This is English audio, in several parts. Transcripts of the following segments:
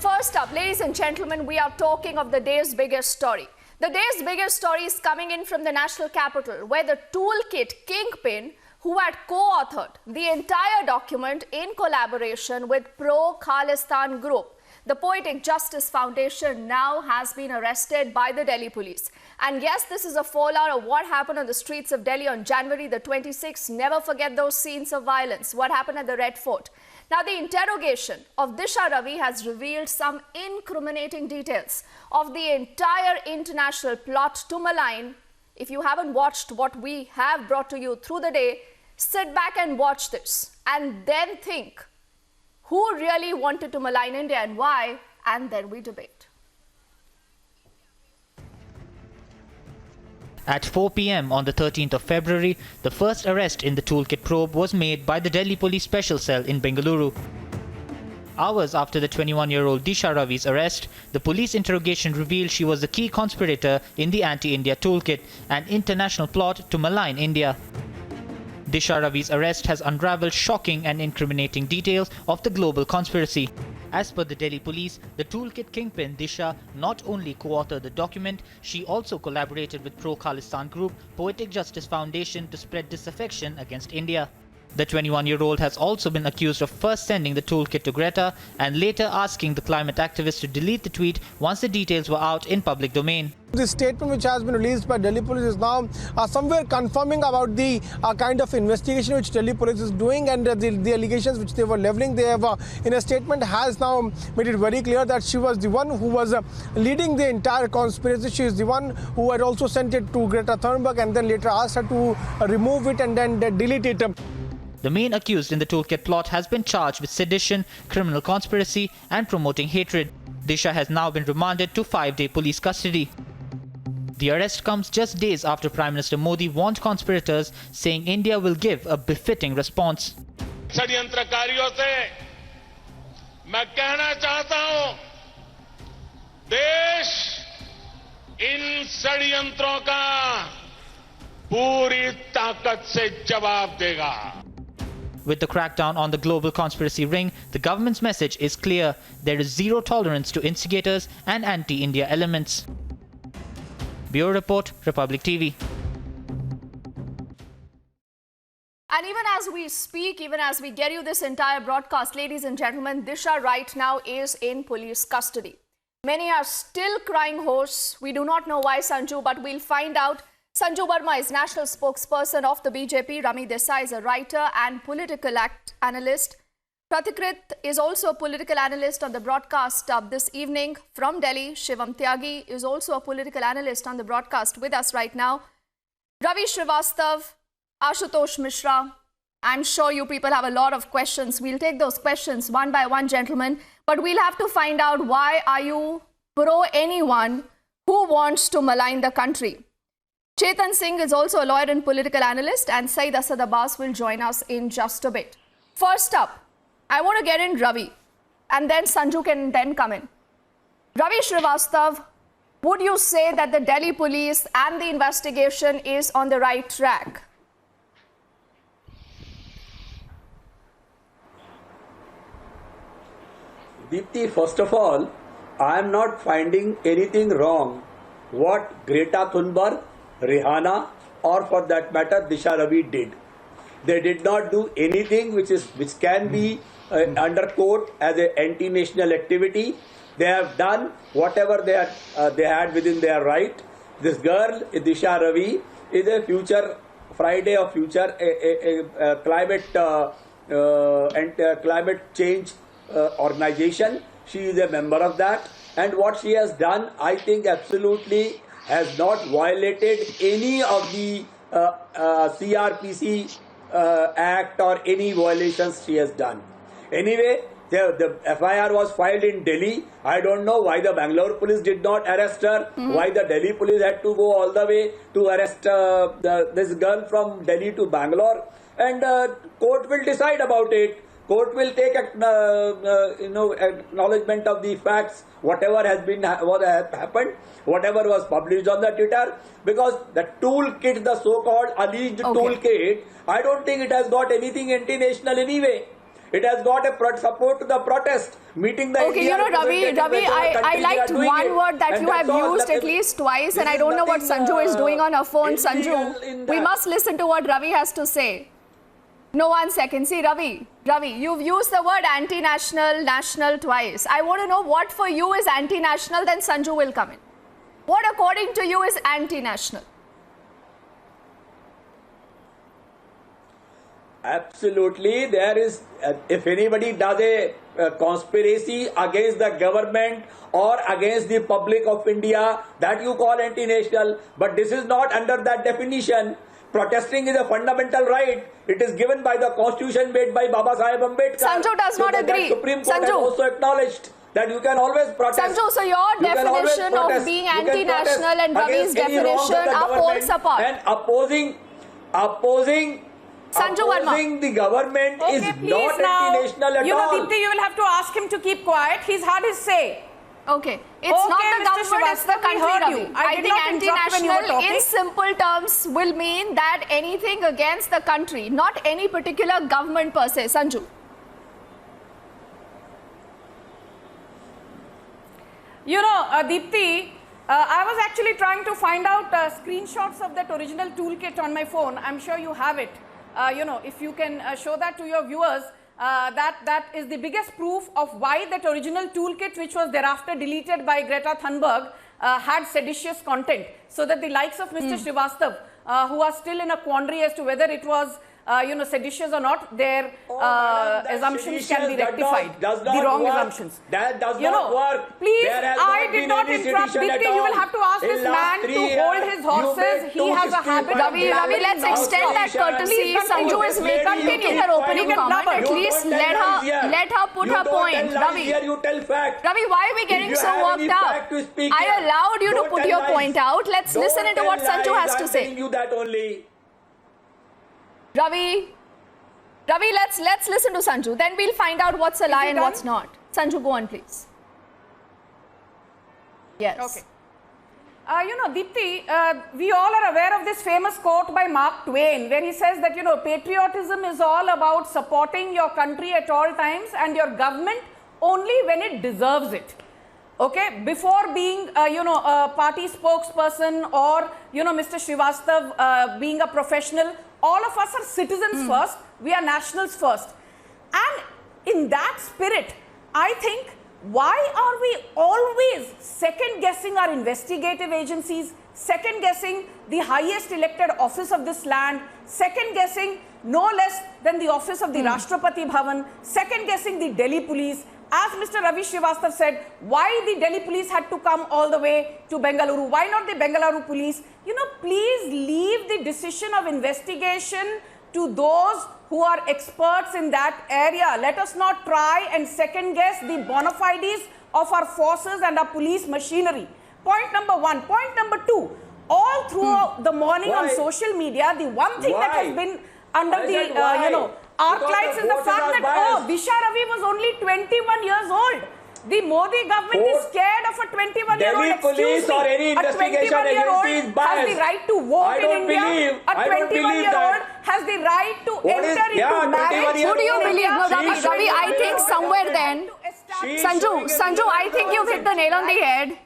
First up, ladies and gentlemen, we are talking of the day's biggest story. The day's biggest story is coming in from the national capital, where the toolkit kingpin, who had co-authored the entire document in collaboration with Pro-Khalistan Group, the Poetic Justice Foundation, now has been arrested by the Delhi police. And yes, this is a fallout of what happened on the streets of Delhi on January the 26th. Never forget those scenes of violence, what happened at the Red Fort. Now, the interrogation of Disha Ravi has revealed some incriminating details of the entire international plot to malign. If you haven't watched what we have brought to you through the day, sit back and watch this and then think who really wanted to malign India and why, and then we debate. At 4 p.m. on the 13th of February, the first arrest in the toolkit probe was made by the Delhi Police Special Cell in Bengaluru. Hours after the 21-year-old Disha Ravi's arrest, the police interrogation revealed she was the key conspirator in the anti-India toolkit, an international plot to malign India. Disha Ravi's arrest has unraveled shocking and incriminating details of the global conspiracy. As per the Delhi police, the toolkit kingpin Disha not only co-authored the document, she also collaborated with Pro-Khalistan Group, Poetic Justice Foundation to spread disaffection against India. The 21-year-old has also been accused of first sending the toolkit to Greta and later asking the climate activist to delete the tweet once the details were out in public domain. This statement which has been released by Delhi police is now somewhere confirming about the kind of investigation which Delhi police is doing, and the allegations which they were leveling. They have in a statement has now made it very clear that she was the one who was leading the entire conspiracy. She is the one who had also sent it to Greta Thunberg and then later asked her to remove it and then delete it. The main accused in the toolkit plot has been charged with sedition, criminal conspiracy and promoting hatred. Disha has now been remanded to 5-day police custody. The arrest comes just days after Prime Minister Modi warned conspirators, saying India will give a befitting response. षड्यंत्रकारियों से मैं कहना चाहता हूं, देश इन षड्यंत्रों का पूरी ताकत से जवाब देगा. With the crackdown on the global conspiracy ring, the government's message is clear. There is zero tolerance to instigators and anti-India elements. Bureau Report, Republic TV. And even as we speak, even as we get you this entire broadcast, ladies and gentlemen, Disha right now is in police custody. Many are still crying hoarse. We do not know why, Sanju, but we'll find out. Sanju Verma is national spokesperson of the BJP. Rami Desai is a writer and political analyst. Pratikrit is also a political analyst on the broadcast this evening from Delhi. Shivam Tyagi is also a political analyst on the broadcast with us right now. Ravi Srivastav, Ashutosh Mishra. I'm sure you people have a lot of questions. We'll take those questions one by one, gentlemen. But we'll have to find out, why are you pro anyone who wants to malign the country? Chetan Singh is also a lawyer and political analyst, and Saeed Asad Abbas will join us in just a bit. First up, I want to get in Ravi, and then Sanju can then come in. Ravi Srivastav, would you say that the Delhi police and the investigation is on the right track? Deepti, first of all, I am not finding anything wrong what Greta Thunberg, Rihanna, or for that matter Disha Ravi did. They did not do anything which can be undercoat as an anti-national activity. They have done whatever they had within their right. This girl, Disha Ravi, is a future Friday of future climate change organization. She is a member of that, and what she has done, I think, absolutely has not violated any of the CRPC Act or any violations she has done. Anyway, the FIR was filed in Delhi. I don't know why the Bangalore police did not arrest her, why the Delhi police had to go all the way to arrest this girl from Delhi to Bangalore, and court will decide about it. Court will take acknowledgement of the facts, whatever has happened, whatever was published on the Twitter, because the toolkit, the so-called alleged toolkit, I don't think it has got anything anti-national anyway. It has got a support to the protest, meeting the Okay, Indian Ravi, I liked one word that you have used at least twice, and I don't know what Sanju is doing on her phone. Sanju, we must listen to what Ravi has to say. No, 1 second. See, Ravi, you've used the word anti-national, national twice. I want to know what for you is anti-national, then Sanju will come in. What according to you is anti-national? Absolutely, there is, if anybody does a conspiracy against the government or against the public of India, that you call anti-national, but this is not under that definition. Protesting is a fundamental right. It is given by the constitution made by Baba Saheb Ambedkar. Sanju does not agree. Supreme Court has also acknowledged that you can always protest. Sanju, so your definition of being anti-national and Ravi's definition are poles apart. And opposing the government is not anti-national at all. Deepti, you will have to ask him to keep quiet. He's had his say. Okay. It's not the government, it's the country, Ravi. I think anti-national in simple terms will mean that anything against the country, not any particular government per se. Sanju. Deepti, I was actually trying to find out screenshots of that original toolkit on my phone. I'm sure you have it. If you can show that to your viewers, that is the biggest proof of why that original toolkit, which was thereafter deleted by Greta Thunberg, had seditious content, so that the likes of Mr. Srivastav, who are still in a quandary as to whether it was seditious or not, their assumptions can be rectified. The wrong assumptions. That does not work. Please, I did not interrupt. Deepti, you will have to ask this man to hold his horses. He has a habit. Ravi, let's extend that courtesy. Sanju is making her opening comment. At least let her put her point. Ravi, why are we getting so worked up? I allowed you to put your point out. Let's listen into what Sanju has to say. Ravi, let's listen to Sanju. Then we'll find out what's a lie and what's not. Sanju, go on, please. Yes. Okay. Deepti, we all are aware of this famous quote by Mark Twain, where he says that, patriotism is all about supporting your country at all times and your government only when it deserves it. Okay, before being, a party spokesperson or, Mr. Srivastav being a professional, all of us are citizens first, we are nationals first. And in that spirit, I think, why are we always second-guessing our investigative agencies, second-guessing the highest elected office of this land, second-guessing no less than the office of the Rashtrapati Bhavan, second-guessing the Delhi police? As Mr. Ravi Srivastav said, why the Delhi police had to come all the way to Bengaluru? Why not the Bengaluru police? Please leave the decision of investigation to those who are experts in that area. Let us not try and second guess the bona fides of our forces and our police machinery. Point number one. Point number two, all throughout the morning on social media, the one thing that has been under the, arc lights is the fact that, Disha Ravi was only 21 years old. The Modi government is scared of a 21-year-old. Police or any investigation agency is biased. Has the right to vote in India. A 21-year-old has the right to enter into marriage. Who do you believe? No, Ravi, I think somewhere then, Sanju, I think you've hit the nail on the head.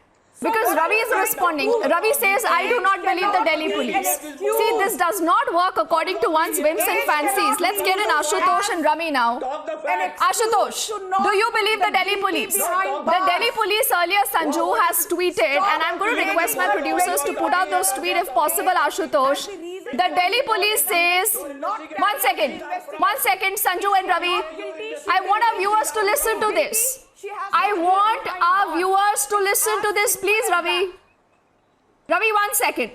Because Ravi is responding. Ravi says, I do not believe the Delhi police. See, this does not work according to one's whims and fancies. Let's get in Ashutosh and Rami now. Ashutosh, do you believe the Delhi police? The Delhi police earlier, Sanju, has tweeted, and I'm going to request my producers to put out those tweets if possible, Ashutosh. The Delhi police says, one second, Sanju and Ravi, I want our viewers to listen to this. I want our viewers to listen to this, please, Ravi. Ravi, 1 second.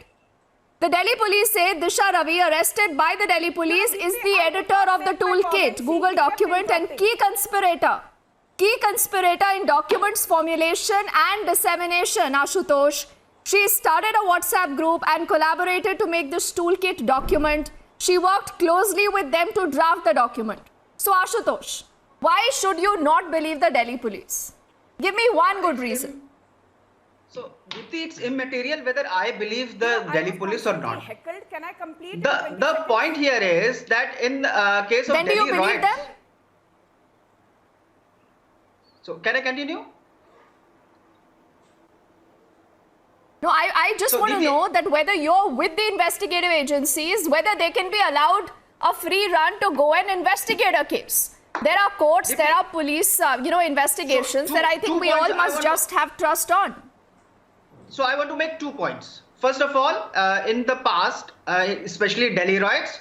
The Delhi police say Disha Ravi, arrested by the Delhi police, is the editor of the toolkit, Google document, and key conspirator in documents formulation and dissemination, Ashutosh. She started a WhatsApp group and collaborated to make this toolkit document. She worked closely with them to draft the document. So, Ashutosh, why should you not believe the Delhi police? Give me one good reason. So, Deepti, it's immaterial whether I believe the Delhi police or not. Can I complete? The point here is that in case of then Delhi do you believe riots, them? So can I continue? No, I just So want to Diti- know that whether you're with the investigative agencies, whether they can be allowed a free run to go and investigate a case. There are courts, there are police, investigations So, that I two think we points all I must want to- just have trust on. So I want to make 2 points. First of all, in the past, especially Delhi riots,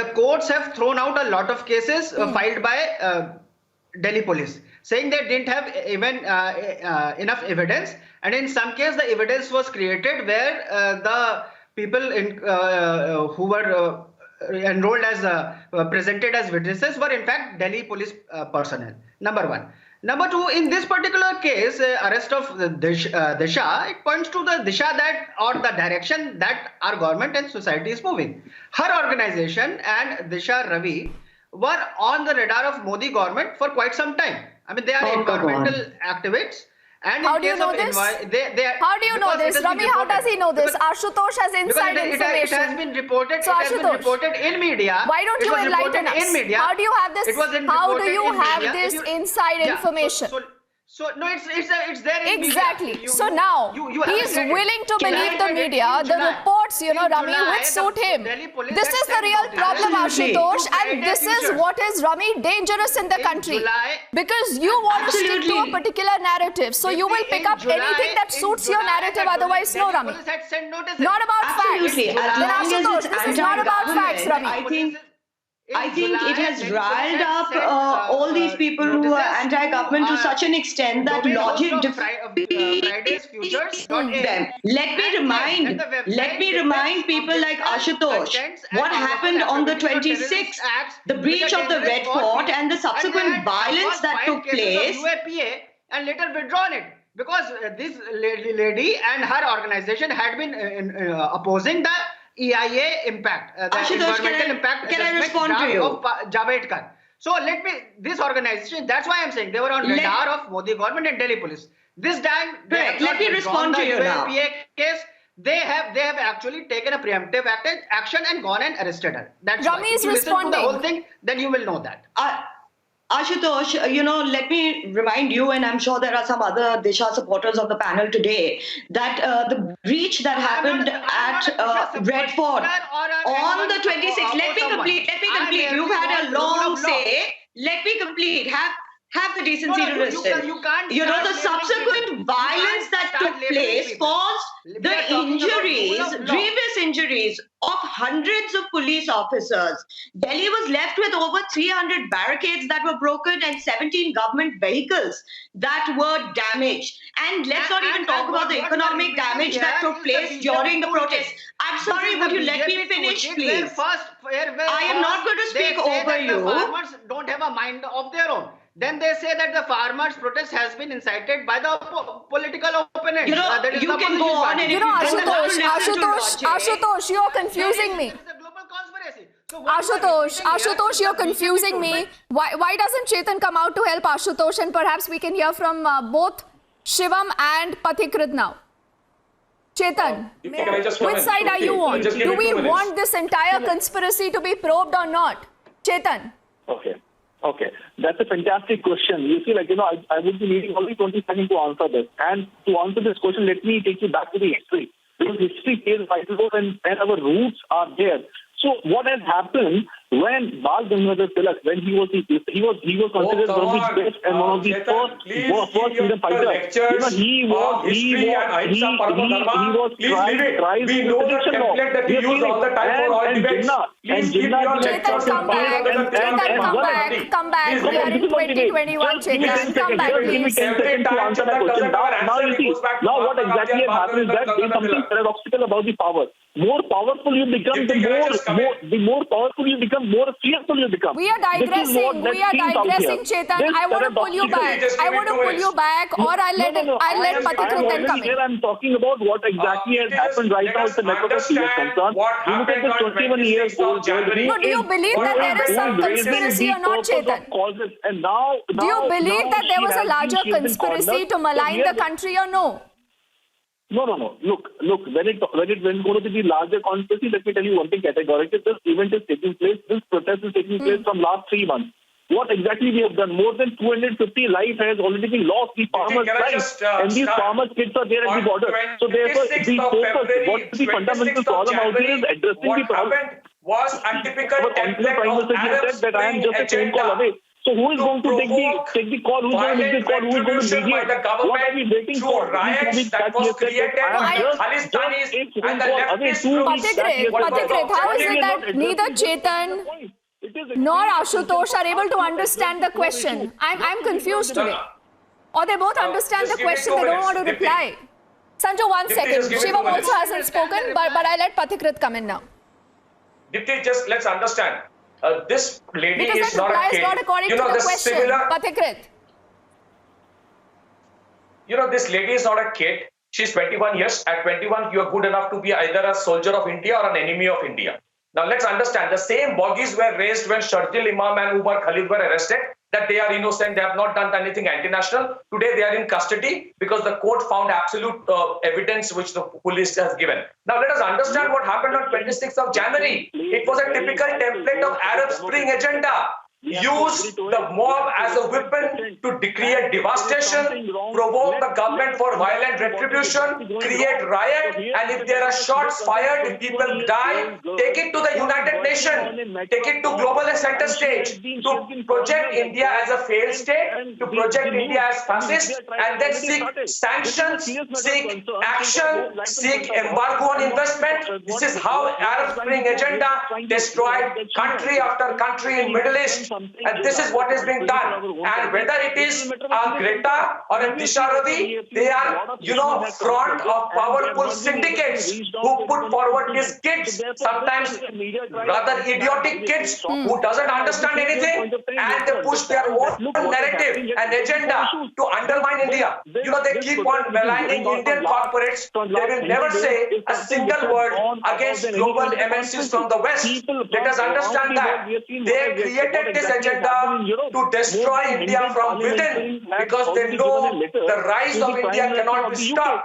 the courts have thrown out a lot of cases filed by Delhi police, saying they didn't have even enough evidence, and in some case the evidence was created where the people who were enrolled as presented as witnesses were in fact Delhi police personnel. Number one. Number two, in this particular case, arrest of Disha, it points to the Disha that, or the direction that our government and society is moving. Her organization and Disha Ravi were on the radar of Modi government for quite some time. I mean, they are environmental activists. And How in do you case know of this? How do you know this? Rami, how does he know this? Ashutosh has inside information. It has been reported. So, it has been Ashutosh, reported in media. Why don't It you was enlighten reported us? in media. How do you have this? It was How do reported you in have media. this If you- inside Yeah, information? So no, it's there in Exactly. media. So now he's have read it. willing to Can I believe the read it? media, In the July- reports, in Rami, July, which suit the him. Delhi police This had is the sent real notice. problem, Absolutely. Ashutosh, To and guide this their is future. what is, Rami, dangerous in the In country. July- Because you want to stick to a Absolutely. particular narrative. So you will In pick up July- anything that in suits your July, narrative, the otherwise no, Delhi Rami. police had sent notices. Not about Absolutely. facts. As Then long as Ashutosh, it's this is not about facts, anti-government, Rami. I think it has riled up all these people who are anti-government to such an extent that logic Friday's futures. them. Let me remind people like Ashutosh what happened on the 26th, the breach of the Red Fort and the subsequent violence that took place. And later withdrawn it because this lady and her organization had been opposing the EIA impact, the Ashutosh, environmental impact can I assessment respond to draft you? of Javadekar. So this organization, that's why I'm saying they were on radar of Modi government and Delhi police. This time, they Correct. have Let not me withdrawn respond to the you now. UAPA case. They have actually taken a preemptive action and gone and arrested her. That's Rami why. is If you listen to the responding. whole thing, then you will know that. Ashutosh, let me remind you, and I'm sure there are some other Disha supporters on the panel today, that the breach that happened at Red Fort on the 26th. Let me complete. You've had a long say. Let me complete. Have the decency to listen. The subsequent violence that took place caused the grievous injuries of hundreds of police officers. Delhi was left with over 300 barricades that were broken and 17 government vehicles that were damaged. And let's not even talk about the economic damage that took place during the protest. I'm sorry, would you let me finish, please? I am not going to speak over you. The farmers don't have a mind of their own. Then they say that the farmers' protest has been incited by the political opponents. That is you the can go opposition on party. and if you Ashutosh, you're confusing me. This is a global conspiracy. So what you are repeating Ashutosh, here you're is the confusing me. BJP Why doesn't Chetan come out to help Ashutosh, and perhaps we can hear from both Shivam and Pathikrit now? Chetan, Can I just which side are you on? Just give Do me we 2 minutes. want this entire conspiracy to be probed or not? Chetan. Okay. That's a fantastic question. You see, I would be needing only 20 seconds to answer this. And to answer this question, let me take you back to the history. Because history plays vital role and our roots are there. So what has happened when Bal Gangadhar Tilak, when he was considered one of the best and one of the first freedom fighters. He was tried We know the template that you use all the time for all debates. Please keep your lecture Chetan, come back. We are in 2021, Chetan. Come back, please. Every time to answer that question. Now you see, now what exactly has happened is that there is something paradoxical about the power. More powerful you become, the more powerful you become, more fearful you become. We are digressing, Chetan. I want to pull you back. Or I'll let Pathikrit then come in. I'm talking about what exactly has happened right now with the network of fear concerned. You look at this 21 years old girl. No, do you believe that there is some conspiracy or not, Chetan? And now, do you believe that there was a larger conspiracy to malign the country or no? No. Look. When it's going to be larger conspiracy, let me tell you one thing categorically. This event is taking place. This protest is taking place from last 3 months. what exactly we have done. More than 250 lives has already been lost. The farmers' lives, and these farmers' kids are there at the border. So therefore, the focus, what the fundamental problem out here is addressing the problem. Was a typical template Prime of Minister Arab said that I am just a phone agenda call away. So who is going to take the call? Who is going to make the call? Who is going to mediate? What are we waiting for? Riots that was created by Khalistanis and the leftist groups. Pathikrit, how is it that neither Chetan nor Ashutosh are able to understand the question? I'm confused today. Or they both understand the question, they don't want to reply. Sanju, 1 second. Shivam also hasn't spoken, but I let Pathikrit come in now. Dipti, just let's understand. This lady Because is that not reply a is kid. not according to the question. Pathikrit. This lady is not a kid. She's 21 years. At 21, you are good enough to be either a soldier of India or an enemy of India. Now, let's understand. The same bogies were raised when Sharjil Imam and Umar Khalid were arrested, that they are innocent, they have not done anything anti-national. Today, they are in custody because the court found absolute evidence which the police has given. Now, let us understand what happened on 26th of January. It was a typical template of Arab Spring agenda. Use the mob as a weapon to create devastation, provoke the government for violent retribution, create riot, and if there are shots fired, if people die, take it to the United Nations, take it to global center stage, to project India as a failed state, to project India as fascist, and then seek sanctions, seek action, seek embargo on investment. This is how Arab Spring agenda destroyed country after country in Middle East. And this is what is being done. And whether it is a Greta or a Disha Ravi, they are, front of powerful syndicates who put forward these kids, sometimes rather idiotic kids who doesn't understand anything, and they push their own narrative and agenda to undermine India. They keep on maligning Indian corporates. They will never say a single word against global MNCs from the West. Let us understand that. They created this agenda to destroy India from within because they know the rise of India cannot be stopped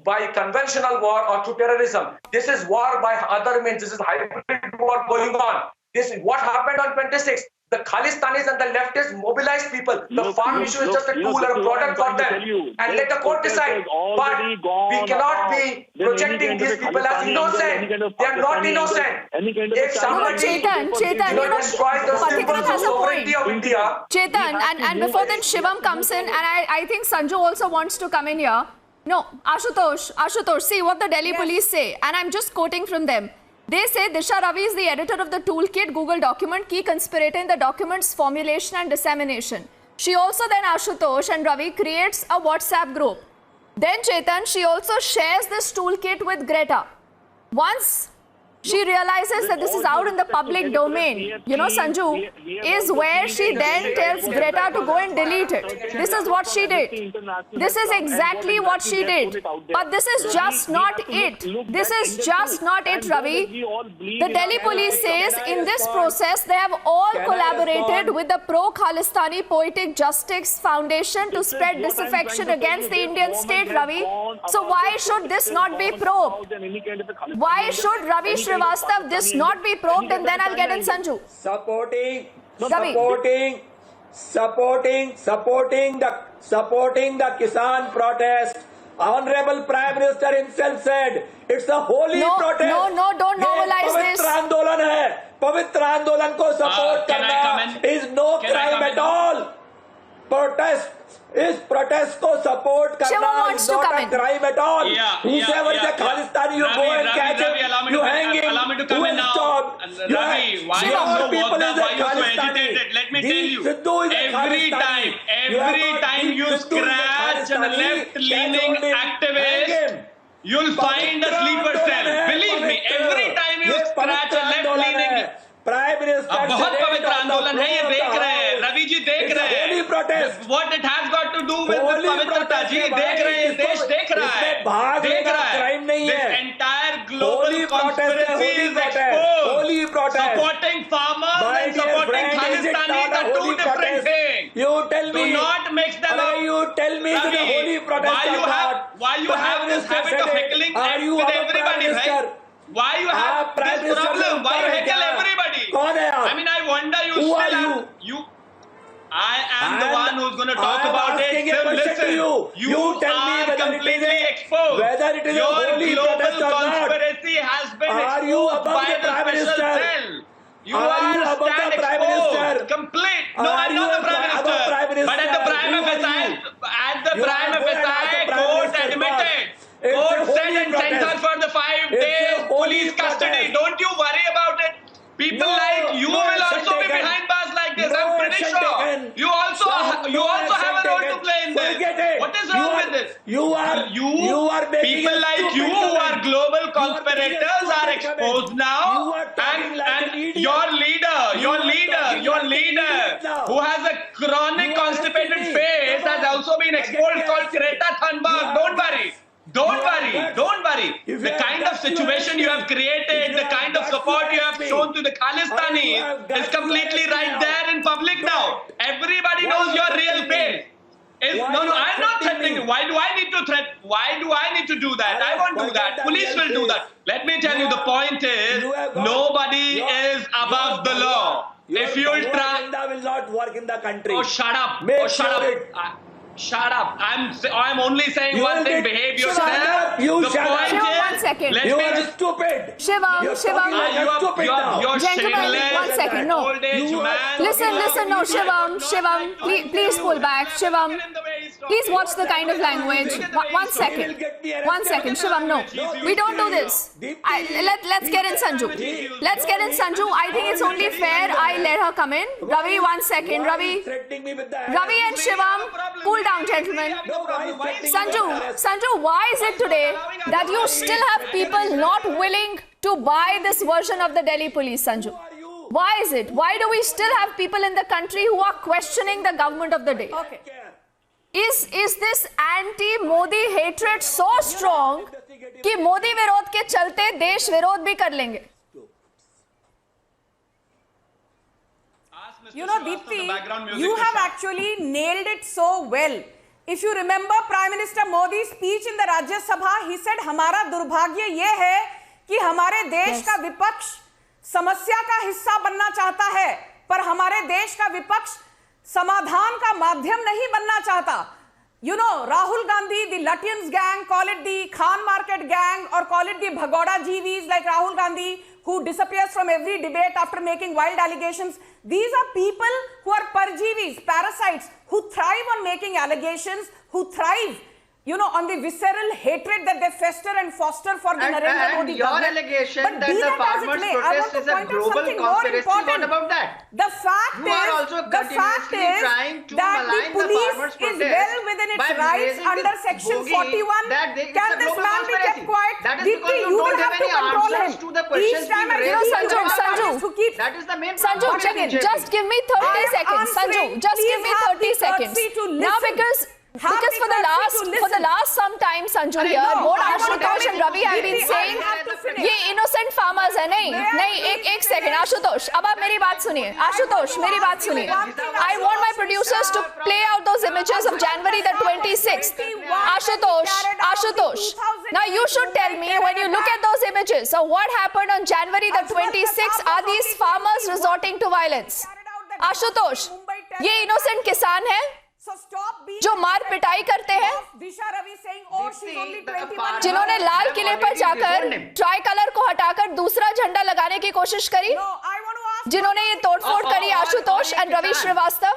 by conventional war or to terrorism. This is war by other means. This is hybrid war going on. This is what happened on 26th. The Khalistanis and the leftists mobilized people. The farm issue is just a tool or a product for them. And let the court decide. But we cannot be projecting these people as innocent. They are not innocent. If somebody destroys the simple sovereignty of India. Chetan, and before then Shivam comes in, and I think Sanju also wants to come in here. No, Ashutosh, see what the Delhi police say, and I'm just quoting from them. They say Disha Ravi is the editor of the toolkit Google document, key conspirator in the document's formulation and dissemination. She also then, Ashutosh and Ravi, creates a WhatsApp group. Then Chetan, she also shares this toolkit with Greta. Once she realizes that this is out in the public domain, Sanju, is where she then tells Greta to go and delete it. This is what she did. This is exactly what she did. But this is just not it. This is just not it, Ravi. The Delhi police says in this process, they have all collaborated with the pro-Khalistani Poetic Justice Foundation to spread disaffection against the Indian state, Ravi. So why should this not be probed? Why should Ravi Srivastav this not be probed, and then I'll get in Sanju. Supporting the Kisan protest. Honorable Prime Minister himself said it's a holy protest. No, don't normalize this. आंदोलन है. पवित्र आंदोलन को support करना is no crime at all. Protest को support करना is not a crime at all. Whoever is a Khalistani, you go and catch him, you hang him, who is stopped. Ravi, why you so agitated? Let me tell you, every time you scratch a left-leaning activist, you'll find a sleeper cell. Believe me, every time you scratch a left-leaning, अब बहुत पवित्र आंदोलन है, ये देख रहे हैं, रवि जी देख रहे हैं. What it has got to do with पवित्रता जी देख रहे हैं, देश देख रहा है. This entire global conspiracy is exposed. Supporting farmers and supporting Khalistani are two different things. Do not mix them up. You tell me Ravi, the holy protest why you have this habit of heckling with everybody, right? Why you have this problem? Why you heckle everybody? I mean, I wonder you Who still are have, I am the one who's going to talk about it. asking a So question listen, to you. you Tell me are whether completely it is exposed. whether it is a Your holy global protest or not. conspiracy has been Are you exposed above by the the Prime special Minister? cell. You Are you are above stand the Prime exposed. Minister? Complete. No, Are I'm not you the Prime above Minister. Prime Minister? But at the Prime Who are FSI, you? at the You Prime are going FSI, after Prime court Minister admitted. It's a Court holy said and sent her protest. for the 5 It's days a holy police custody. protest. Don't you worry about it. People No, like you no will action also be taken. behind bars like this. No I'm pretty action sure. taken. You also No have a role action to play in this. Forget it. What is wrong with this? You are making people a like stupid you who comment. are global You are making a conspirators are stupid exposed comment. now. You are talking like an idiot. Your leader, You are talking like an idiot now. who has a chronic You are constipated asking me. face, Come has on. also been exposed, called Greta Thunberg. Don't worry. Don't worry. The kind of situation you have created, the kind of support you have shown to the Khalistanis is completely right there in public now. Everybody knows your real face. No, I'm not threatening you. Why do I need to threat? Why do I need to do that? I won't do that. Police will do that. Let me tell you, the point is, nobody is above the law. If you will try, agenda will not work in the country. oh, shut up. Make Oh, shut sure up. Shut up. I'm only saying You one will thing. be- Behave Shut yourself. up. You the shut up. point Shivam, is, one second. let You me are just stupid. Shivam, You're Shivam. talking like a stupid now. you're Gentlemen, shameless. one second, no. Old age You are- man. Listen, no, Shivam, please pull back. Shivam, please watch the kind of language. One second, Shivam, no. We don't do this. Let's get in Sanju. I think it's only fair I let her come in. Ravi, 1 second. Ravi Threatening me with the and Shivam, cool down, gentlemen. No, why is threatening Sanju, why is it today that you still have people not willing to buy this version of the Delhi police, Sanju? Why is it? Why do we still have people in the country who are questioning the government of the day? Okay. Is this anti-Modi hatred so strong कि मोदी विरोध के चलते देश विरोध भी कर लेंगे? You know, Deepthi, you have actually nailed it so well. If you remember Prime Minister Modi's speech in the Rajya Sabha, he said, हमारा दुर्भाग्य ये है कि हमारे देश का विपक्ष समस्या का हिस्सा बनना चाहता है, पर हमारे देश का विपक्ष समाधान का माध्यम नहीं बनना चाहता. You know, Rahul Gandhi, the Lutyens gang, call it the Khan Market gang, or call it the Bhagoda GVs like Rahul Gandhi, who disappears from every debate after making wild allegations. These are people who are parjivis, parasites, who thrive on making allegations, who thrive, you know, on the visceral hatred that they fester and foster for the Narendra Modi your government. allegation But that be the as it farmers' may, I want protest to is a point out global something more conspiracy. What important. about that? The fact You are also is that trying to the malign the police farmers' is protest well within its by rights raising under this Section bogey 41. that it's Can a this global man be kept conspiracy. quiet? That is Deepthi, because you you will don't have have to any control him. answers to the questions Each time I being hear raised. Sanju, Sanju, who keeps That is the main Sanju, problem check in in. BJP. Just give me 30 seconds. Sanju, just give me 30 seconds. Now because for the last some time, Sanju here, what Ashutosh and Ravi have been saying, ये innocent farmers है नहीं एक second Ashutosh, अब आप मेरी बात सुनिए Ashutosh, मेरी बात सुनिए. I want my producers to play out those images of January the 26th. Ashutosh, now you should tell me when you look at those images, so what happened on January the 26th? Are these farmers resorting to violence? Ashutosh, ये innocent किसान है जो मार पिटाई करते हैं, जिन्होंने लाल किले पर जाकर ट्राई कलर को हटाकर दूसरा झंडा लगाने की कोशिश करी, जिन्होंने ये तोड़फोड़ करी. आशुतोष एंड रवि श्रीवास्तव,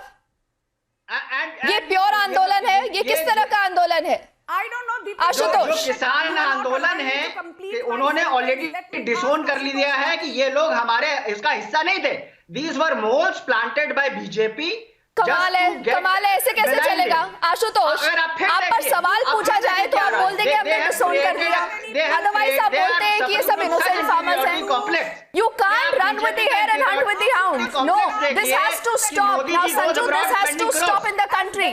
ये प्योर आंदोलन है? ये किस तरह का आंदोलन है? जो किसान आंदोलन है कि उन्होंने ऑलरेडी डिसोन कर लिया है कि ये लोग हमारे इसका हिस्सा नहीं थे. These were moles planted by BJP. कमाल है, ऐसे कैसे चलेगा? आशुतोष, आप पर सवाल पूछा जाए तो आप बोल देंगे हमने डिसोन कर दिया, अदरवाइज आप बोलते हैं कि ये सब इनोसेंट फार्मर्स हैं. You can't run with the hare and hunt with the hounds. No, this has to stop. Now Sanju, this has to stop in the country.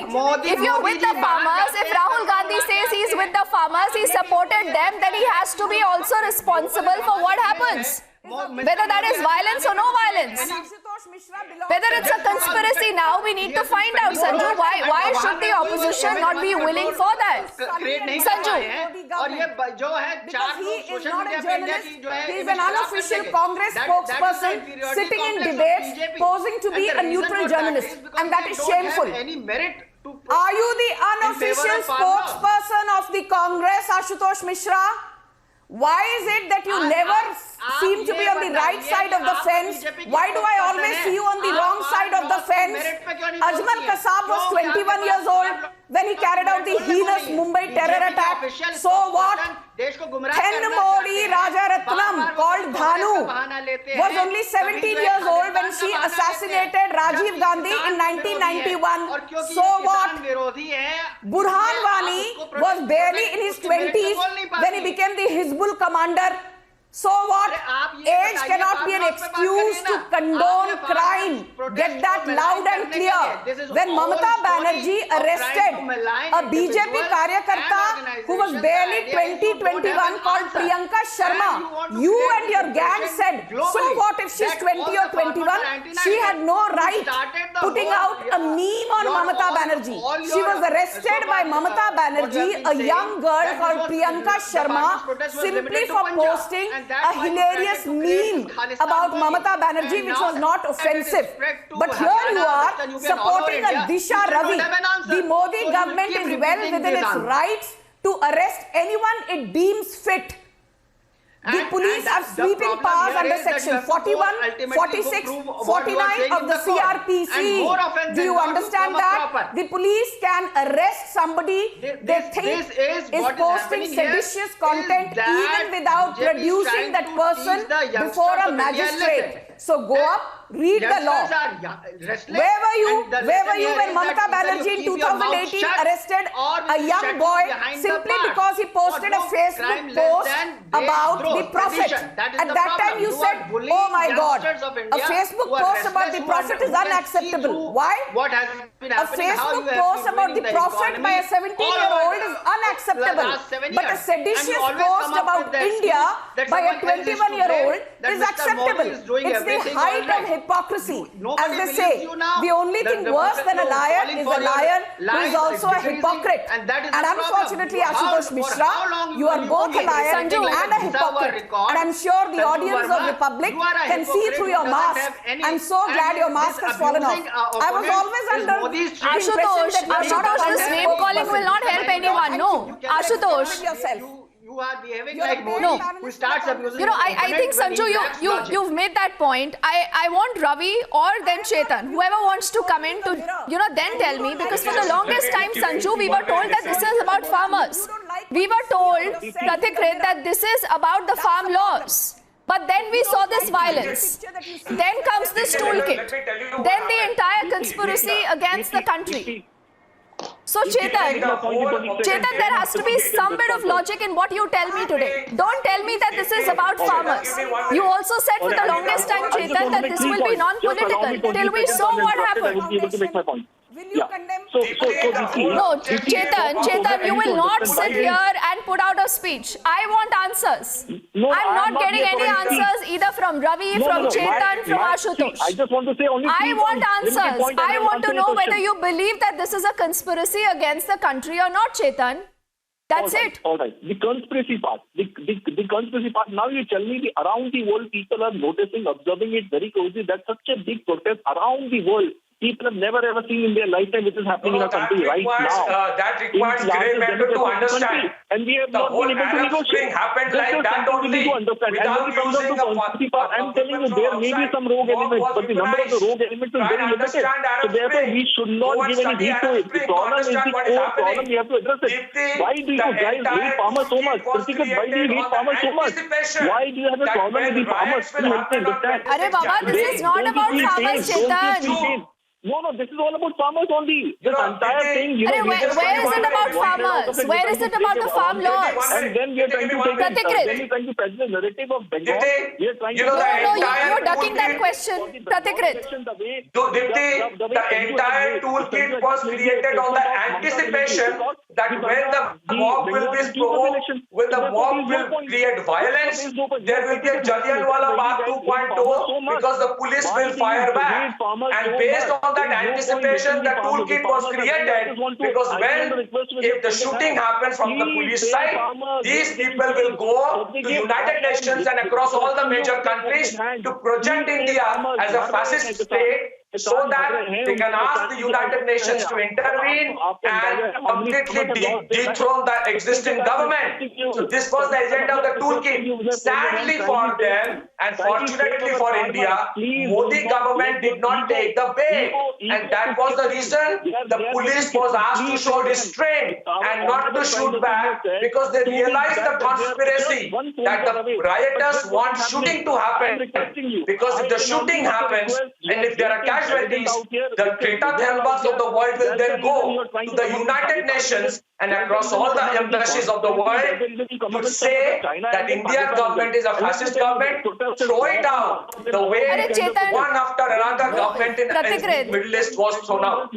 If you're with the farmers, if Rahul Gandhi says he's with the farmers, he supported them, then he has to be also responsible for what happens. Whether that is violence or no violence. Whether it's a conspiracy now, we need to find out, Sanju. Why should the opposition not be willing for that? Sanju. और ये जो है चार He is not a journalist. He is an unofficial Congress spokesperson sitting in debates, posing to be a neutral journalist, and that is shameful. Are you the unofficial spokesperson of the Congress, Ashutosh Mishra? Why is it that you never seem to be on the right side of the fence? Why do I always see you on the wrong side of the fence? Ajmal Kasab was 21 years old when he carried out the heinous Mumbai terror attack. So what? Then Modi Rajaratnam, called Dhanu, was only 17 years old when she assassinated Rajiv Gandhi in 1991. So what? Burhan Wani was barely in his 20s when he became the Hizbul commander. So what? Age cannot be an excuse to condone crime. Get that loud and clear. When Mamata Banerjee arrested a BJP karyakarta who was barely 20-21 called Priyanka Sharma, you and your gang said, so what if she's 20 or 21? She had no right putting out a meme on Mamata Banerjee. She was arrested by Mamata Banerjee, a young girl called Priyanka Sharma, simply for posting a hilarious meme about Mamata Banerjee, which was not offensive. But here you are supporting a Disha Ravi. The Modi government is well within its rights to arrest anyone it deems fit. The police have sweeping powers under section 41, 46, 49 of the CRPC. Do you understand that? The police can arrest somebody they think is posting seditious content even without producing that person before a magistrate. So go up, read the law. Where were you when Mamata Banerjee in 2018 arrested a young boy simply because he posted a Facebook post about the Prophet? At that time you said, oh my God, a Facebook post about the Prophet is unacceptable. Why? A Facebook post about the Prophet by a 17-year-old is unacceptable. But a seditious post about India by a 21-year-old is acceptable. It's the height of hypocrisy. As they say, the only thing worse than a liar is a liar who is also a hypocrite. And unfortunately, Ashutosh Mishra, you are both a liar and a hypocrite. And I'm sure the audience of Republic can see through your mask. I'm so glad your mask has fallen off. I was always under the impression that you are not a this name calling will not help anyone. No, Ashutosh. You are behaving like Modi, who starts abusing. I think Sanju, you've made that point. I want Ravi or then Chetan, whoever wants to come in to then tell me, because for the longest time, Sanju, we were told that this is about farmers. We were told, Pratikrit, that this is about the farm laws. But then we saw this violence. Then comes this toolkit. Then the entire conspiracy against the country. So Chetan, there has to be some bit of logic in what you tell me today. Don't tell me that this is about farmers. You also said for the longest time, Chetan, that this will be non-political till we saw what happened. No, Chetan, you will not sit here and put out a speech. I want answers. I'm not getting any answers either from Ravi, from Chetan, from Ashutosh. I just want to say only I want answers. I want to know whether you believe that this is a conspiracy against the country or not, Chetan. That's it. All right. The conspiracy part. The conspiracy part. Now you tell me around the world people are noticing, observing it very closely. That's such a big protest around the world. People have never ever seen in their lifetime which is happening in our country right now. That requires great mental to understand. And we have the not been able to negotiate. Happened like that only. Without using I'm telling you, there may be some rogue elements, but the number of the rogue elements is very limited. So therefore, we should not give any heed to it. The problem is the core problem. We have to address it. Why do you guys hate farmers so much? Pratikrit, why do you hate farmers so much? Why do you have a problem with the farmers? Can you help me understand? Arey Baba, this is not about farmers, Chetan. No, this is all about farmers only. This entire thing, where is it about farmers? Where is it about the farm laws? And then we are trying to present the narrative of Bengal. We are trying to... No, you're ducking that question, Pratikrit. The entire toolkit was created on the anticipation that when the mob will be provoked, when the mob will create violence, there will be a Jallianwala Bagh 2.0 because the police will fire back. And based on that anticipation, the toolkit was created because if the shooting happens from the police side, these people will go to United Nations and across all the major countries to project India as a fascist state, so that they can ask the United Nations to intervene and completely dethrone the existing government. So this was the agenda of the toolkit. Sadly for them and fortunately for India, Modi government did not take the bait, and that was the reason the police was asked to show restraint and not to shoot back, because they realized the conspiracy that the rioters want shooting to happen, because if the shooting happens and if there are casualties, the Greta Thunbergs of the world will then go to the United Nations and across all the embassies of the world to say that Indian government is a fascist government, throw it out the way one after another government in the Middle East was thrown out.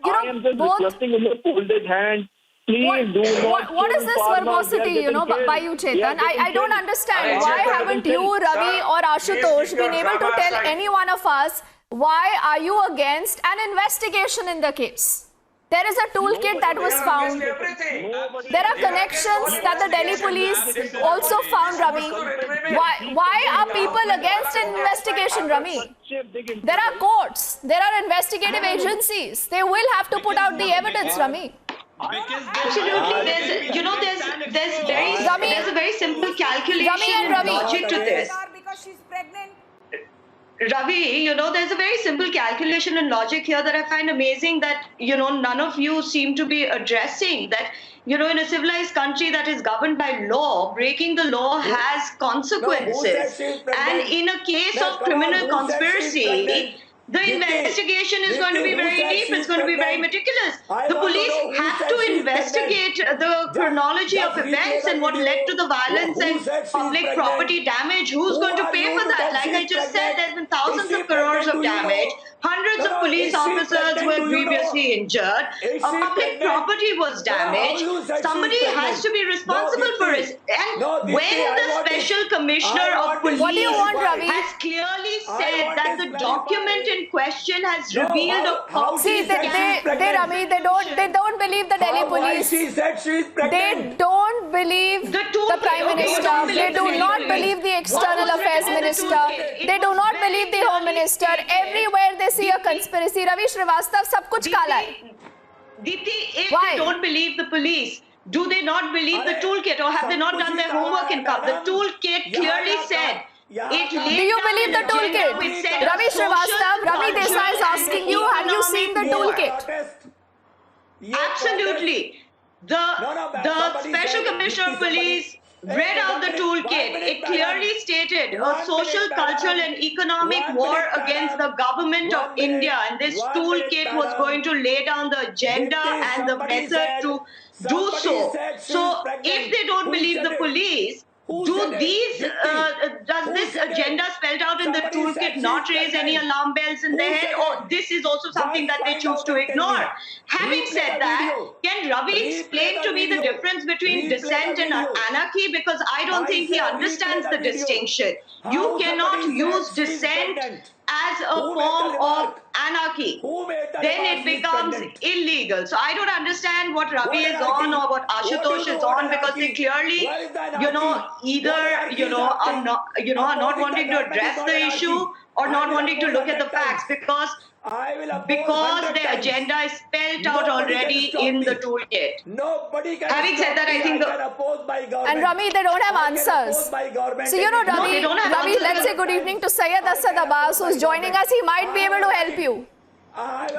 I am just requesting in your folded hand. What is this verbosity, by you, Chetan? I don't understand. Why haven't you, Ravi or Ashutosh been able to tell any one of us why are you against an investigation in the case? There is a toolkit that was found. There are connections that the Delhi police also found, Ravi. Why are people against an investigation, Ravi? There are courts. There are investigative agencies. They will have to put out the evidence, Ravi. Absolutely, there's a very simple calculation and logic to this. Because she's pregnant. Ravi, there's a very simple calculation and logic here that I find amazing that, none of you seem to be addressing that, in a civilized country that is governed by law, breaking the law has consequences. And in a case of criminal conspiracy, the investigation is going to be very deep, it's going to be very meticulous. The police have to investigate the chronology of events and what led to the violence and public property damage. Who's going to pay for that? Like I just said, there's been thousands of crores of damage. Hundreds of police officers were grievously injured. Public property was damaged. Somebody has to be responsible for it. And when the Special Commissioner of Police has clearly said that the document in question has revealed a copy. See, they don't believe the Delhi police. They don't believe the Prime Minister. They do not believe the External Affairs Minister. They do not believe the Home Minister. Everywhere they see a conspiracy. Ravi Srivastava, sab kuch kala hai. Diti, if they don't believe the police, do they not believe the toolkit, or have they not done their homework in CUP? The toolkit clearly said. Do you believe the toolkit? Ravi Srivastava, Ravi Desai is asking you, have you seen the toolkit? Absolutely. The Special Commissioner of Police read out the toolkit. It clearly stated a social, cultural and economic war against the government of India, and this toolkit was going to lay down the agenda and the method to do so. So if they don't believe the police, does this agenda spelled out in the toolkit not raise any alarm bells in their head, or this is also something that they choose to ignore? Having said that, can Ravi explain to me the difference between dissent and anarchy? Because I don't think he understands the distinction. You cannot use dissent as a form of anarchy. Then it becomes illegal. So I don't understand what Ravi is on or what Ashutosh is on, because they clearly, either are not wanting to address the issue or not wanting to look at the facts, because the agenda is spelled out already in the toolkit. Having said that, I think and Ravi, they don't have answers. So Ravi, let's say good evening to Syed Asad Abbas, who's joining us. He might be able to help you.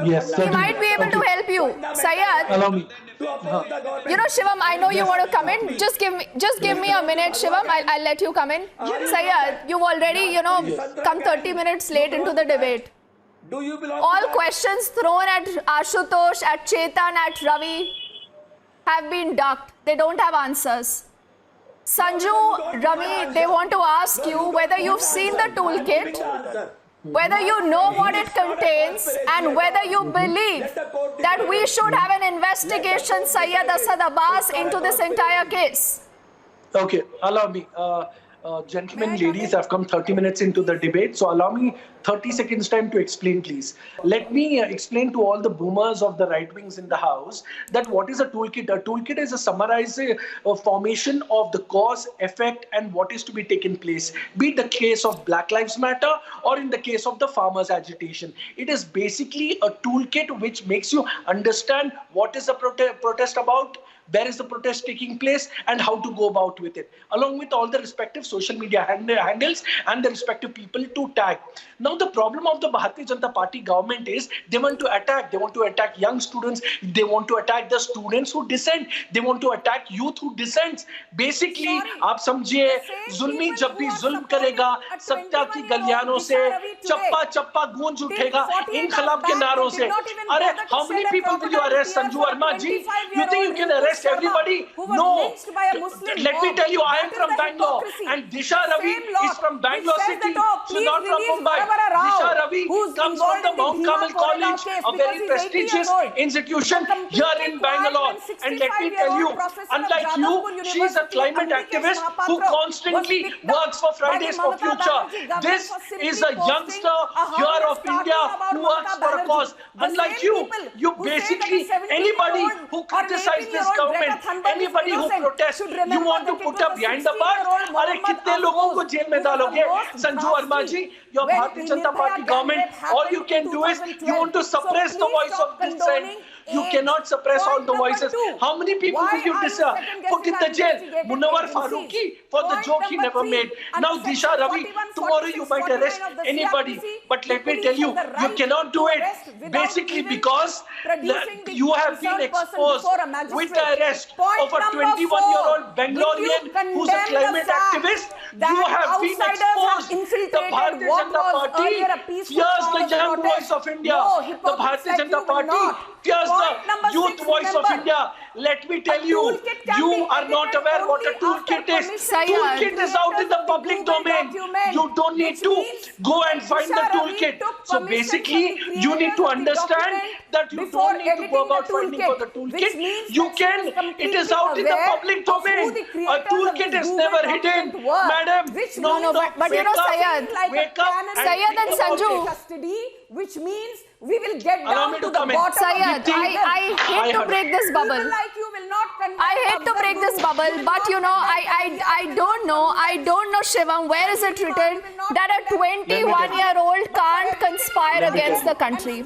Yes, he might be able to help you. Syed, allow me. Shivam, I know you want to come in. Just give me a minute, Shivam. I'll let you come in. Syed, you've already, come 30 minutes late into the debate. Do you belong All to that? questions thrown at Ashutosh, at Chetan, at Ravi have been ducked. They don't have answers. Sanju, Ravi, they want to ask you whether you've seen the toolkit, whether you know what it contains, and whether you believe that we should have an investigation, Syed Asad Abbas, into this entire case. Okay, allow me. Gentlemen, ladies, I've come 30 minutes into the debate, so allow me 30 seconds time to explain, please. Let me explain to all the boomers of the right wings in the house that what is a toolkit? A toolkit is a summarized formation of the cause, effect, and what is to be taken place. Be it the case of Black Lives Matter or in the case of the farmers' agitation. It is basically a toolkit which makes you understand what is the protest about, where is the protest taking place, and how to go about with it, along with all the respective social media handles and the respective people to tag. Now, the problem of the Bharatiya Janata Party government is they want to attack. They want to attack young students. They want to attack the students who dissent. They want to attack youth who dissents. Basically, आप समझिए, जुल्मी जब भी जुल्म करेगा, सत्ता की गलियानों से चप्पा चप्पा गूंज उठेगा इनकलाब के नारों से. अरे, how many people will you arrest, Sanju Verma ji? You think you can arrest everybody? No. Let me tell you, I am from Bangalore, and Disha Ravi is from Bangalore city. She's not from Mumbai. Disha Ravi comes from the Mount Carmel College, a very prestigious institution here in Bangalore. And let me tell you, unlike you, she is a climate activist who constantly works for Fridays for Future. This is a youngster here of India who works for a cause. Unlike you basically, anybody who criticizes this government, anybody who protests, you want to put up behind the bars. अरे कितने लोगों को jail में डालोगे? Sanju Verma ji, your Bharatiya Janata Party government, all you can do is you want to suppress the voice of dissent. You cannot suppress all the voices. How many people will you put in the jail? Munawar Farooqi for the joke he never made. Now Disha Ravi, tomorrow you might arrest anybody. But let me tell you, you cannot do it. Basically because you have been exposed with the arrest of a 21-year-old Bangalorean who's a climate activist. You have been exposed. The Bharatiya Janata Party fears the young voice of India. The Bharatiya Janata Party fears the youth voice of India. Let me tell you, you are not aware what a toolkit is. Toolkit is out in the public domain. You don't need to go and find the toolkit. So basically, you need to understand that you don't need to go about finding for the toolkit. You can, it is out in the public domain. A toolkit is never hidden. Madam, No, but you know, Syed, Syed and Sanju, custody, which means we will get down to the bottom. Syed, I hate to break this bubble. I hate to break this bubble, but you know, I don't know, Shivam, where is it written that a 21-year-old can't conspire against the country?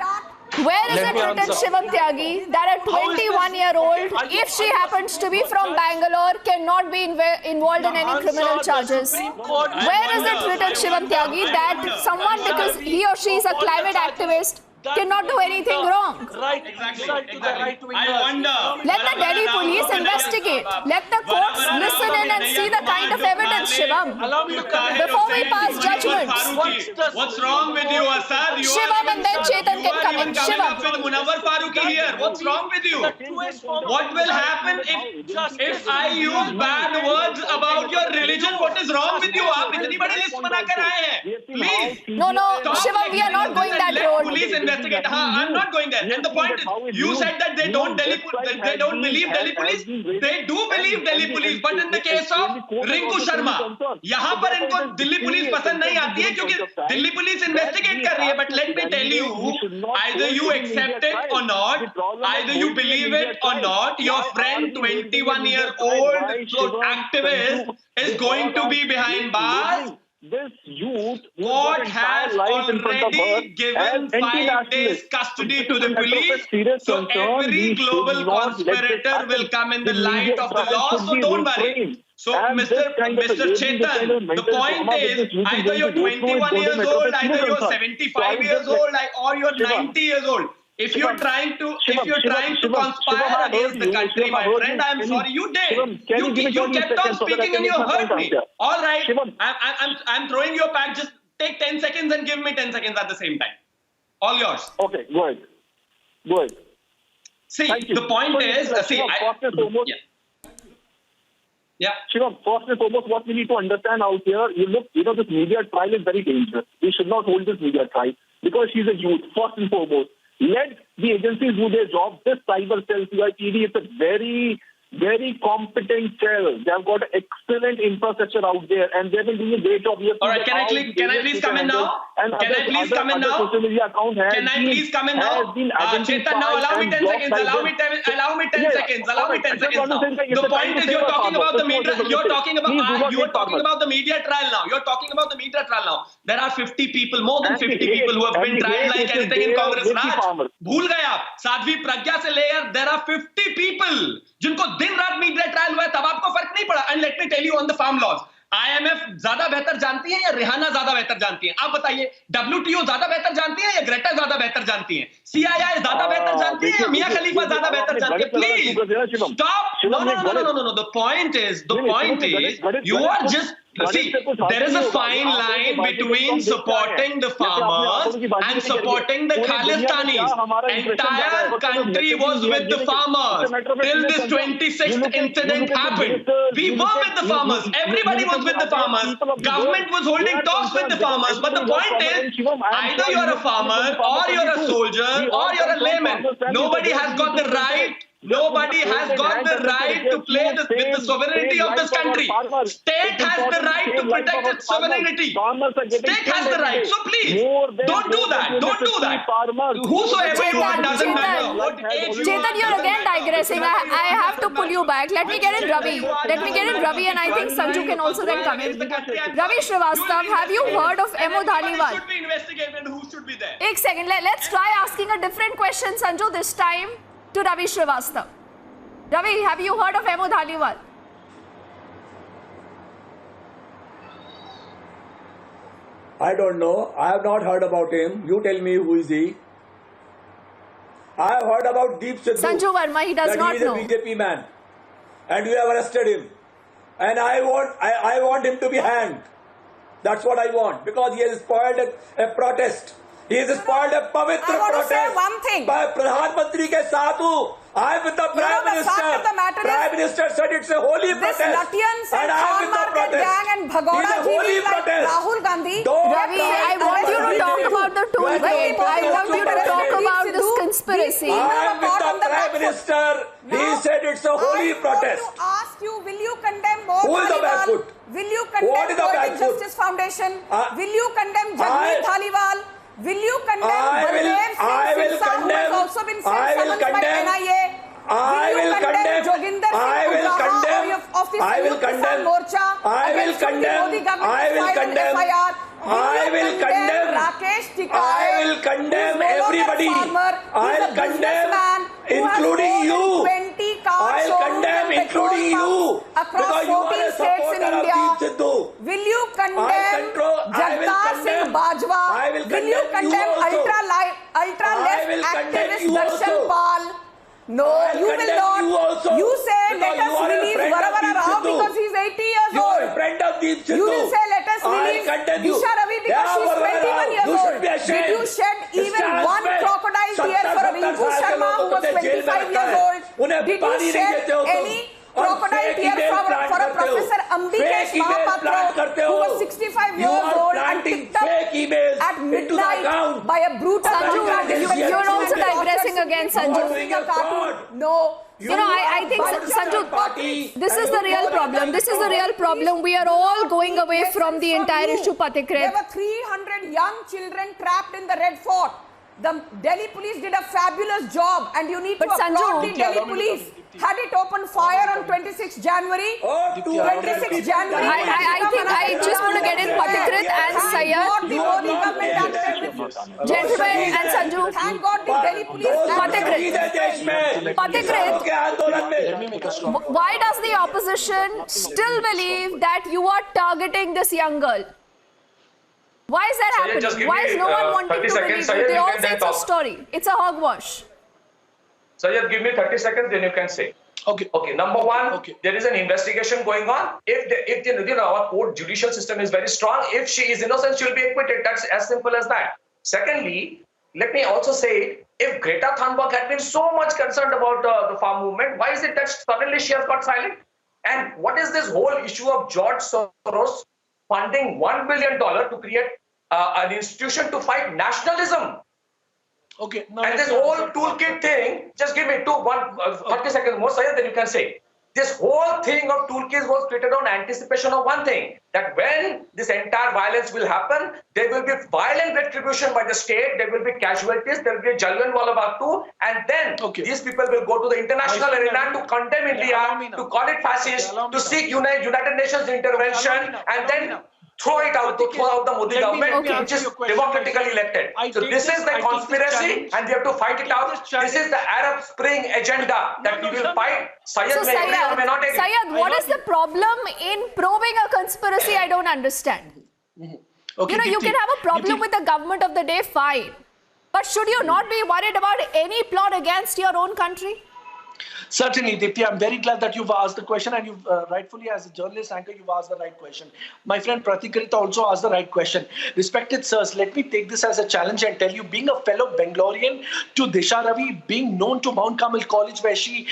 Where is it written, Shivam Tyagi, that a 21-year-old, if she happens to be from Bangalore, cannot be involved in any criminal charges? Where is it written, Shivam Tyagi, that someone, because he or she is a climate activist, cannot do anything wrong? Right, exactly. I wonder. Let the Delhi police investigate. Let the courts listen in and see the kind of evidence, Shivam, before we pass judgments. What's wrong with you, Asad? Shivam and then Chetan can come in. Shivam. With Munawar Farooqi here. What's wrong with you? What will happen if I use bad words about your religion? What is wrong with you? आप इतनी बड़ी list बनाकर आए हैं. Please. No, Shivam, we are not going that road. Police investigate. I'm not going there. And the point is, you said that they don't believe Delhi police. They do believe Delhi police, but in the case of Rinku Sharma, यहाँ पर इनको Delhi police पसंद नहीं आती है क्योंकि Delhi police investigate कर रही है. But let me tell you, either you accept it or not, either you believe it or not, your friend 21-year-old activist is going to be behind bars. This youth court has already given 5 days custody to the police, so every global conspirator will come in the light of the law, so don't worry. So Mr. Chetan, the point is, either you're 21 years old, either you're 75 years old, or you're 90 years old. If you're trying to conspire against the country, my friend, I'm sorry, you did. You kept on speaking and you hurt me. All right, I'm throwing you back. Just take 10 seconds and give me 10 seconds at the same time. All yours. Okay, go ahead. Go ahead. See, Thank you. the point is, First and foremost, yeah. Shivam, first and foremost, what we need to understand out here, this media trial is very dangerous. We should not hold this media trial because she's a youth, first and foremost. Let the agencies do their job. This cyber cell, CIPD, is a very, very competent cell. They have got excellent infrastructure out there and they've been doing a great job. All right, can I please come in now? Can I please come in now? Can I please come in now? Chetan, now allow me 10 seconds. Allow me 10 seconds. Allow me 10 seconds now. The point is you're talking about the media. You're talking about the media trial now. You're talking about the media trial now. There are 50 people, more than 50 people who have been tried like anything in Congress. Raj, भूल गए आप? साध्वी प्रज्ञा से लेकर there are 50 people जिनको दिन रात media trial हुआ है, तब आपको फर्क नहीं पड़ा. And let me tell you on the farm laws, IMF ज्यादा बेहतर जानती है या रिहाना ज्यादा बेहतर जानती है? आप बताइए. WTO ज्यादा बेहतर जानती है या ग्रेटा ज्यादा बेहतर जानती है? CII ज्यादा बेहतर जानती है या मियां खलीफा ज्यादा बेहतर जानती है? Please stop. No. The point is you are just see, there is a fine line between supporting the farmers and supporting the Khalistanis. Entire country was with the farmers till this 26th incident happened. We were with the farmers. Everybody was with the farmers. Government was holding talks with the farmers. But the point is, either you're a farmer or you're a soldier or you're a layman. Nobody has got the right. Nobody has got the right to play with the sovereignty of this country. State has the right to protect its sovereignty. State has the right. So please, don't do that. Don't do that. Whosoever you are doesn't matter. Chetan, you're again digressing. I have to pull you back. Let me get in Ravi. And I think Sanju can also then come in. Ravi Srivastav, have you heard of Emo Dhaliwal? Should be investigated. Who should be there? Ek second. Let's try asking a different question, Sanju, this time to Ravi Srivastav. Ravi, have you heard of Emo Dhaliwal? I don't know. I have not heard about him. You tell me, who is he? I have heard about Deep Sidhu. Sanju Verma, he does not know. He is a BJP man. And you have arrested him. And I want him to be hanged. That's what I want. Because he has spoiled a protest. He has spoiled a pavitra protest. I want to say one thing. By Pradhan Mantri ke saath hu. I am with the Prime Minister. Prime Minister said it's a holy protest. This Lutyens and farm market gang and Bhagoda ji like Rahul Gandhi. Ravi, I want you to talk about the toolkit. I want you to talk about this conspiracy. I am with the Prime Minister. He said it's a holy protest. I want to ask you, will you condemn more Who is the backfoot? Will you condemn Poetic Justice Foundation? Will you condemn Jagmeet Dhaliwal? Will you condemn Baldev Singh Singh, who has also been sent summons by NIA? I will condemn Joginder Singh Kujaha of the Samyukt Kisan Morcha against whom the Modi government has filed an FIR? Rakesh Tikar, I will condemn everybody. I will condemn, including you. 20 cars I will condemn, including you. Across 14 states in India. Will you condemn Jagtar Singh Bajwa? Will you condemn ultra-left activist Darshan Pal? No, you will not. You say let us release Varavara Rao because he's 80 years old. You are a friend of Deep Sidhu. You will say let us release Disha Ravi because she's 21 years old. Did you shed even one crocodile tear for Rinku Sharma who was 25 years old? Did you shed any crocodile tear for a Professor Ambikesh Mahapatra who was 65 years old and picked up at midnight by a brutal You're also digressing again, Sanju. No. I think, Sanju, this is the real problem. This is the real problem. We are all going away from the entire issue, Pathikrit. There were 300 young children trapped in the Red Fort. The Delhi police did a fabulous job and you need to applaud the Delhi police. Had it opened fire on 26 January? 26 January. I think I just want to get in Pathikrit and Sayyad. Gentlemen and Sanju. Thank God the Delhi police. Pathikrit, why does the opposition still believe that you are targeting this young girl? Why is that happening? Why is no one wanting to believe it? They all say it's a story. It's a hogwash. Sayyad, give me 30 seconds, then you can say. Okay. Number one, there is an investigation going on. If our court judicial system is very strong, if she is innocent, she'll be acquitted. That's as simple as that. Secondly, let me also say, if Greta Thunberg had been so much concerned about the farm movement, why is it that suddenly she has got silent? And what is this whole issue of George Soros funding $1 billion to create an institution to fight nationalism? Okay. Now And this whole toolkit thing, just give me 30 seconds more, Syed, then you can say. This whole thing of toolkits was created on anticipation of one thing, that when this entire violence will happen, there will be violent retribution by the state, there will be casualties, there will be a Jallianwala Bagh too, and then these people will go to the international arena to condemn India, to call it fascist, to seek United Nations intervention, and then throw it out, to throw out the Modi government, which is democratically elected. So this is the conspiracy, and we have to fight it out. This is the Arab Spring agenda that we will fight. Syed may agree or may not agree. Syed, what is the problem in probing a conspiracy? I don't understand. Okay, You know, you can have a problem with the government of the day, fine. But should you not be worried about any plot against your own country? Certainly, Dipti, I'm very glad that you've asked the question, and you've rightfully, as a journalist anchor, you've asked the right question. My friend Pratikarita also asked the right question. Respected sirs, let me take this as a challenge and tell you, being a fellow Bangalorean to Disha Ravi, being known to Mount Carmel College where she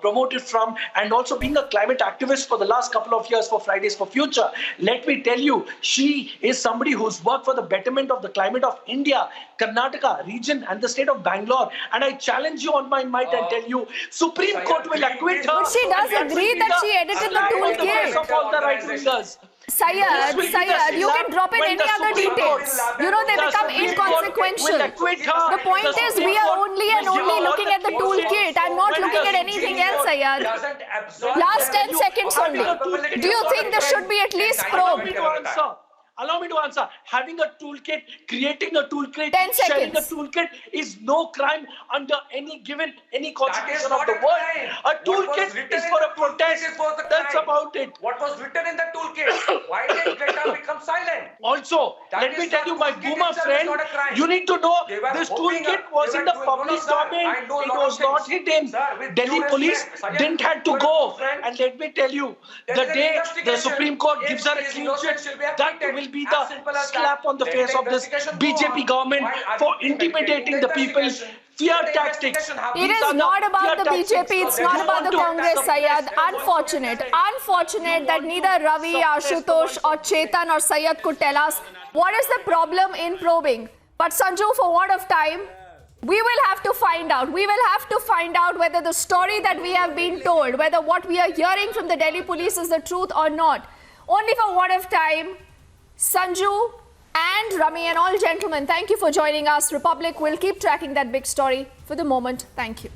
promoted from, and also being a climate activist for the last couple of years for Fridays for Future, let me tell you, she is somebody who's worked for the betterment of the climate of India, Karnataka region and the state of Bangalore. And I challenge you on my might and tell you, Supreme Court will acquit her. But she does agree that she edited the toolkit. Of all the right wingers. Syed, you can drop in any other details. You know, they become inconsequential. The point is, we are only and only looking at the toolkit. I'm not looking at anything else, Syed. Last 10 seconds only. Do you think there should be at least probed? Allow me to answer. Having a toolkit, creating a toolkit, 10 sharing a seconds. toolkit is no crime under any constitution of the world. A toolkit is for a protest. That's about it. What was written in the toolkit? Why did Greta become silent? Also, let me tell you, my boomer friend, you need to know this toolkit was in the public domain. It was not hidden. Delhi police didn't have to go. And let me tell you, the day the Supreme Court gives her a clean sheet, that will be the slap on the face of this BJP government for intimidating the people. Fear tactics. It is not about the BJP, it's not about the Congress, Syed. Unfortunate that neither Ravi, Ashutosh or Chetan or Syed could tell us what is the problem in probing. But Sanju, for want of time, we will have to find out. We will have to find out whether the story that we have been told, whether what we are hearing from the Delhi police is the truth or not. Only for want of time, Sanju and Rami and all gentlemen, thank you for joining us. Republic will keep tracking that big story. For the moment, thank you.